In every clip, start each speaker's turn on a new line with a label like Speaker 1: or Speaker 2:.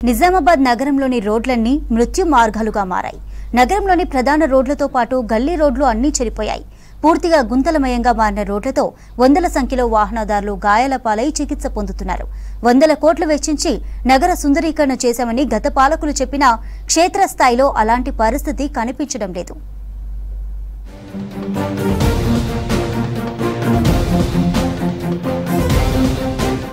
Speaker 1: నిజామాబాద్ నగరంలోని రోడ్లన్నీ మృత్యు మార్గాలుగా మారాయి. నగరంలోని ప్రధాన రోడ్లతో పాటు గల్లీ రోడ్లు అన్నీ చెడిపోయాయి. పూర్తిగా గుంతలమయంగా మారిన రోడ్లతో వందల సంఖ్యలో వాహనదారులు గాయాల పాలై చికిత్స పొందుతున్నారు. వందల కోట్లు వెచ్చించి నగర సుందరీకరణ చేశామని గత పాలకులు చెప్పినా క్షేత్రస్థాయిలో అలాంటి పరిస్థితి కనిపించడం లేదు.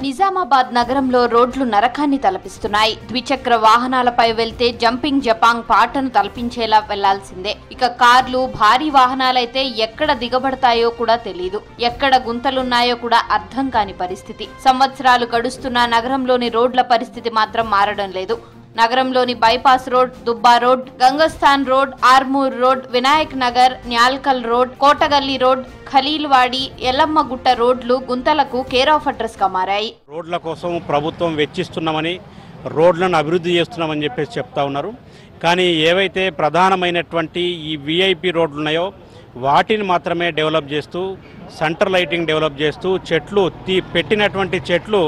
Speaker 2: నిజామాబాద్ నగరంలో రోడ్లు నరకాన్ని తలపిస్తున్నాయి. ద్విచక్ర వాహనాలపై వెళ్తే జంపింగ్ జపాంగ్ పాటను తలపించేలా వెళ్లాల్సిందే. ఇక కార్లు, భారీ వాహనాలైతే ఎక్కడ దిగబడతాయో కూడా తెలీదు. ఎక్కడ గుంతలున్నాయో కూడా అర్థం కాని పరిస్థితి. సంవత్సరాలు గడుస్తున్నా నగరంలోని రోడ్ల పరిస్థితి మాత్రం మారడం లేదు. నగరంలోని bypass road, Dubba road, Gangasthan road, Armoor road, Vinayak Nagar, Nyalkal road, Kotagalli road, Khaleelwadi, Yellammagutta రోడ్లు గుంతలకు కేర్ ఆఫ్ అడ్రస్ గా మారాయి.
Speaker 3: రోడ్ల కోసం ప్రభుత్వం వెచ్చిస్తున్నామని, రోడ్లను అభివృద్ధి చేస్తున్నామని చెప్పేసి చెప్తా ఉన్నారు. కానీ ఏవైతే ప్రధానమైనటువంటి ఈ విఐపి రోడ్లు ఉన్నాయో వాటిని మాత్రమే డెవలప్ చేస్తూ, సెంటర్ లైటింగ్ డెవలప్ చేస్తూ, చెట్లు పెట్టినటువంటి చెట్లు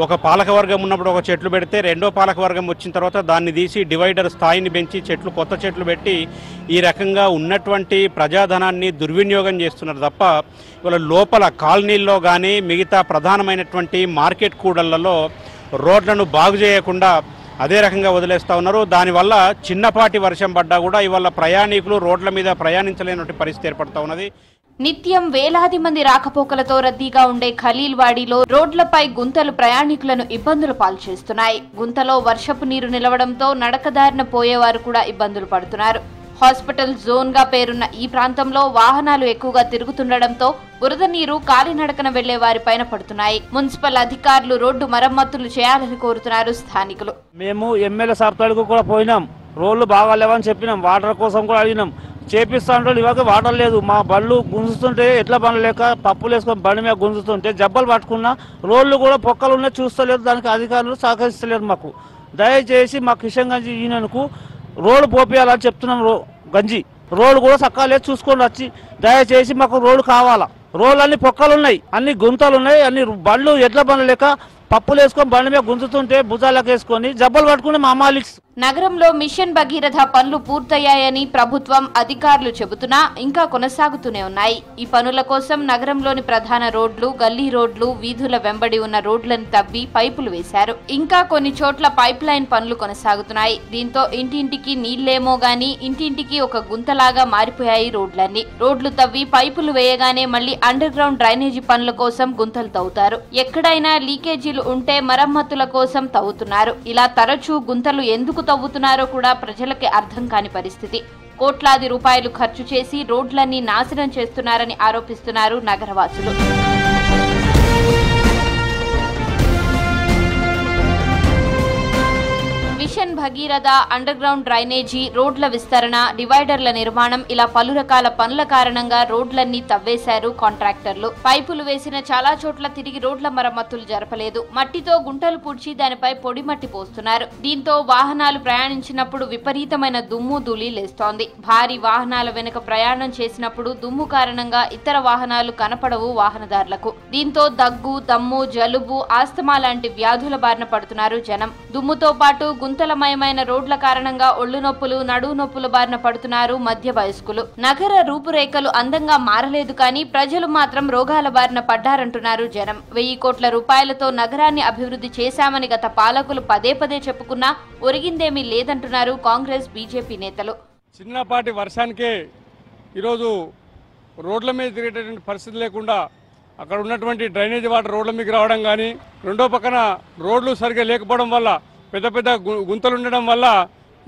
Speaker 3: ఒక పాలకవర్గం ఉన్నప్పుడు ఒక చెట్లు పెడితే రెండో పాలకవర్గం వచ్చిన తర్వాత దాన్ని తీసి డివైడర్ స్థాయిని పెంచి కొత్త చెట్లు పెట్టి ఈ రకంగా ఉన్నటువంటి ప్రజాధనాన్ని దుర్వినియోగం చేస్తున్నారు తప్ప ఇవాళ లోపల కాలనీల్లో కానీ మిగతా ప్రధానమైనటువంటి మార్కెట్ కూడళ్లలో రోడ్లను బాగు చేయకుండా అదే రకంగా వదిలేస్తూ ఉన్నారు. దానివల్ల చిన్నపాటి వర్షం పడ్డా కూడా ఇవాళ ప్రయాణికులు రోడ్ల మీద ప్రయాణించలేనటువంటి పరిస్థితి ఏర్పడుతూ ఉన్నది.
Speaker 2: నిత్యం వేలాది మంది రాకపోకలతో రద్దీగా ఉండే ఖలీల్వాడిలో రోడ్లపై గుంతలు ప్రయాణికులను ఇబ్బందులు పాల్చేస్తున్నాయి. గుంతలో వర్షపు నీరు నిలవడంతో నడకదారిన పోయేవారు కూడా ఇబ్బందులు పడుతున్నారు. హాస్పిటల్ జోన్ గా పేరున్న ఈ ప్రాంతంలో వాహనాలు ఎక్కువగా తిరుగుతుండటంతో బురద నీరు కాలినడకన వెళ్లే వారిపైన పడుతున్నాయి. మున్సిపల్ అధికారులు రోడ్డు మరమ్మతులు చేయాలని కోరుతున్నారు స్థానికులు.
Speaker 4: మేము ఎమ్మెల్యే సార్తాడుకు కూడా పోయినాం, రోడ్లు బాగాలేవని చెప్పినాం, వాటర్ కోసం కూడా అడిగినాం. చేపిస్తాంటే ఇవాళ వాటర్ లేదు. మా బళ్ళు గుంజుతుంటే ఎట్లా బండ్లు లేక పప్పులు వేసుకొని బండి మీద గుంజుతుంటే జబ్బలు పట్టుకున్నా రోడ్లు కూడా పొక్కలు ఉన్నాయి, చూస్తలేదు. దానికి అధికారులు సహకరిస్తలేరు. మాకు దయచేసి మా కిషన్ గంజి యూనియన్కు రోడ్డు పోపియాలని చెప్తున్నాం. గంజి రోడ్డు కూడా చక్కగా లేదు, చూసుకొని వచ్చి దయచేసి మాకు రోడ్డు కావాలా. రోడ్లు అన్ని పొక్కలు ఉన్నాయి, అన్ని గుంతలు ఉన్నాయి, అన్ని బండ్లు ఎట్ల బండ్లు లేక పప్పులు వేసుకొని బండి మీద గుంజుతుంటే భుజాలకు వేసుకొని జబ్బలు పట్టుకుని మా మాలిక్స్.
Speaker 2: నగరంలో మిషన్ భగీరథ పనులు పూర్తయ్యాయని ప్రభుత్వం అధికారులు చెబుతున్నా ఇంకా కొనసాగుతూనే ఉన్నాయి. ఈ పనుల కోసం నగరంలోని ప్రధాన రోడ్లు, గల్లీ రోడ్లు, వీధుల వెంబడి ఉన్న రోడ్లను తవ్వి పైపులు వేశారు. ఇంకా కొన్ని చోట్ల పైప్ లైన్ పనులు కొనసాగుతున్నాయి. దీంతో ఇంటింటికి నీళ్లేమో గాని ఇంటింటికి ఒక గుంతలాగా మారిపోయాయి రోడ్లన్నీ. రోడ్లు తవ్వి పైపులు వేయగానే మళ్లీ అండర్ గ్రౌండ్ డ్రైనేజీ పనుల కోసం గుంతలు తవ్వుతారు. ఎక్కడైనా లీకేజీలు ఉంటే మరమ్మతుల కోసం తవ్వుతున్నారు. ఇలా తరచూ గుంతలు ఎందుకు తవ్వుతున్నారో కూడా ప్రజలకి అర్థం కాని పరిస్థితి. కోట్లాది రూపాయలు ఖర్చు చేసి రోడ్లన్నీ నాశనం చేస్తున్నారని ఆరోపిస్తున్నారు నగరవాసులు. Mission Bhagiratha, underground drainage, రోడ్ల విస్తరణ, డివైడర్ల నిర్మాణం ఇలా పలు రకాల పనుల కారణంగా రోడ్లన్నీ తవ్వేశారు కాంట్రాక్టర్లు. పైపులు వేసిన చాలా చోట్ల తిరిగి రోడ్ల మరమ్మతులు జరపలేదు. మట్టితో గుంటలు పూడ్చి దానిపై పొడి మట్టి పోస్తున్నారు. దీంతో వాహనాలు ప్రయాణించినప్పుడు విపరీతమైన దుమ్ము ధూళి లేస్తోంది. భారీ వాహనాల వెనుక ప్రయాణం చేసినప్పుడు దుమ్ము కారణంగా ఇతర వాహనాలు కనపడవు వాహనదారులకు. దీంతో దగ్గు, దమ్ము, జలుబు, ఆస్తమా లాంటి వ్యాధుల బారిన పడుతున్నారు జనం. దుమ్ముతో పాటు గుంతలమయమైన రోడ్ల కారణంగా ఒళ్ళు నొప్పులు, నడువు నొప్పుల బారిన పడుతున్నారు మధ్య వయస్కులు. నగర రూపురేఖలు అందంగా మారలేదు కానీ ప్రజలు మాత్రం రోగాల బారిన పడ్డారంటున్నారు జనం. 1000 కోట్ల రూపాయలతో నగరాన్ని అభివృద్ధి చేశామని గత పాలకులు పదే పదే చెప్పుకున్నా ఒరిగిందేమీ లేదంటున్నారు కాంగ్రెస్, బీజేపీ నేతలు.
Speaker 5: చిన్నపాటి వర్షానికే ఈరోజు రోడ్ల మీద తిరిగేటటువంటి పరిస్థితి లేకుండా అక్కడ ఉన్నటువంటి డ్రైనేజీ వాటర్ రోడ్ల మీకు రావడం కానీ, రెండో పక్కన రోడ్లు సరిగ్గా లేకపోవడం వల్ల పెద్ద పెద్ద గుంతలు ఉండడం వల్ల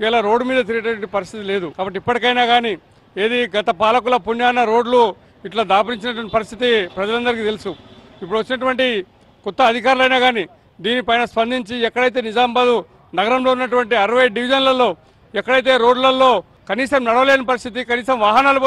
Speaker 5: ఇలా రోడ్డు మీద తిరిగేటువంటి పరిస్థితి లేదు. కాబట్టి ఇప్పటికైనా కానీ ఏది గత పాలకుల పుణ్యాన రోడ్లు ఇట్లా దాపరించినటువంటి పరిస్థితి ప్రజలందరికీ తెలుసు. ఇప్పుడు వచ్చినటువంటి కొత్త అధికారులైనా కానీ దీనిపైన స్పందించి ఎక్కడైతే నిజామాబాద్ నగరంలో ఉన్నటువంటి 60 డివిజన్లలో ఎక్కడైతే రోడ్లలో కనీసం నడవలేని పరిస్థితి, కనీసం వాహనాలు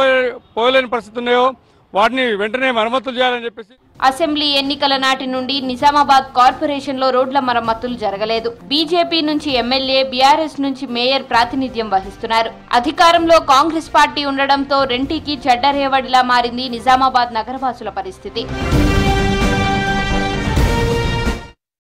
Speaker 5: పోయలేని పరిస్థితి ఉన్నాయో వాటిని వెంటనే మరమ్మతులు చేయాలని చెప్పేసి.
Speaker 2: అసెంబ్లీ ఎన్నికల నాటి నుండి నిజామాబాద్ కార్పొరేషన్ లో రోడ్ల మరమ్మతులు జరగలేదు. బీజేపీ నుంచి ఎమ్మెల్యే, బీఆర్ఎస్ నుంచి మేయర్ ప్రాతినిధ్యం వహిస్తున్నారు. అధికారంలో కాంగ్రెస్ పార్టీ ఉండడంతో రెంటికి చెడ్డరేవడిలా మారింది నిజామాబాద్ నగరవాసుల పరిస్థితి.